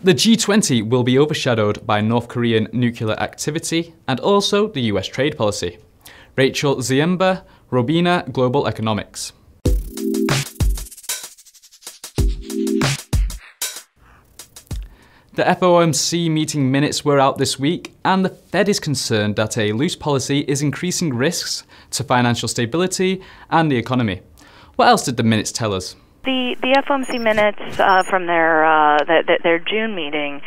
The G20 will be overshadowed by North Korean nuclear activity and also the US trade policy. Rachel Ziemba Roubini Global Economics. The FOMC meeting minutes were out this week, and the Fed is concerned that a loose policy is increasing risks to financial stability and the economy. What else did the minutes tell us? The FOMC minutes from their June meeting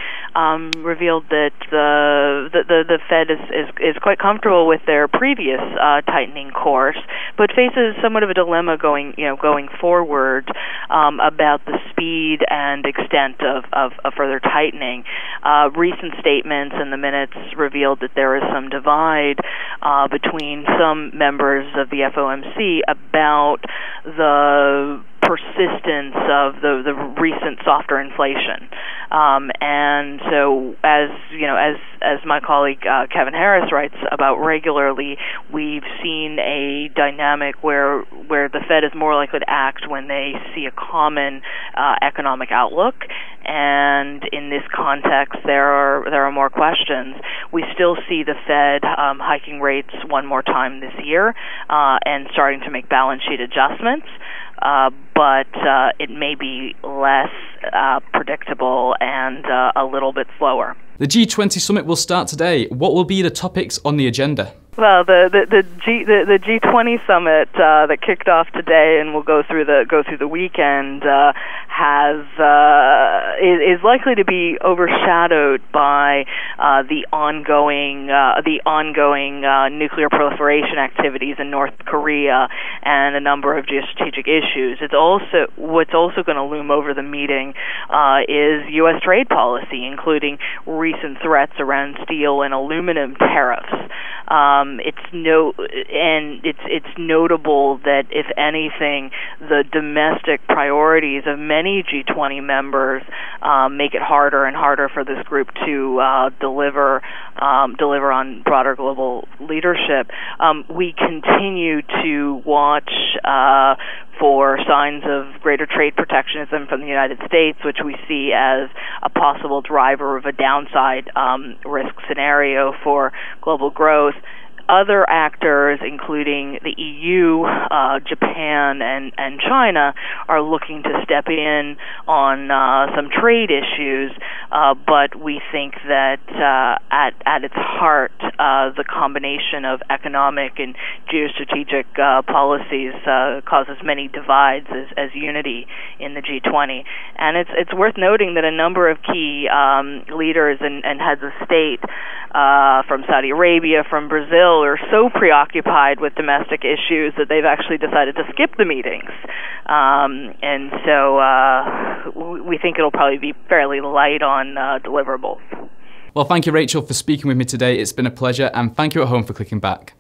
revealed that the Fed is quite comfortable with their previous tightening course, but faces somewhat of a dilemma going forward about the speed and extent of further tightening. Recent statements in the minutes revealed that there is some divide between some members of the FOMC about the persistence of the recent softer inflation, and so as my colleague Kevin Harris writes about regularly, we've seen a dynamic where the Fed is more likely to act when they see a common economic outlook, and in this context there are more questions. We still see the Fed hiking rates one more time this year and starting to make balance sheet adjustments. But it may be less predictable and a little bit slower. The G20 summit will start today. What will be the topics on the agenda? Well, the G20 summit that kicked off today and will go through the weekend is likely to be overshadowed by the ongoing nuclear proliferation activities in North Korea and a number of geostrategic issues. What's also going to loom over the meeting is U.S. trade policy, including recent threats around steel and aluminum tariffs. It's notable that, if anything, the domestic priorities of many G20 members make it harder and harder for this group to deliver on broader global leadership. We continue to watch for signs of greater trade protectionism from the United States, which we see as a possible driver of a downside risk scenario for global growth. Other actors, including the EU, Japan, and China, are looking to step in on some trade issues, but we think that at its heart, the combination of economic and geostrategic policies causes many divides as unity in the G20. And it's worth noting that a number of key leaders and heads of state from Saudi Arabia, from Brazil, are so preoccupied with domestic issues that they've actually decided to skip the meetings. And so we think it'll probably be fairly light on deliverables. Well, thank you, Rachel, for speaking with me today. It's been a pleasure, and thank you at home for clicking back.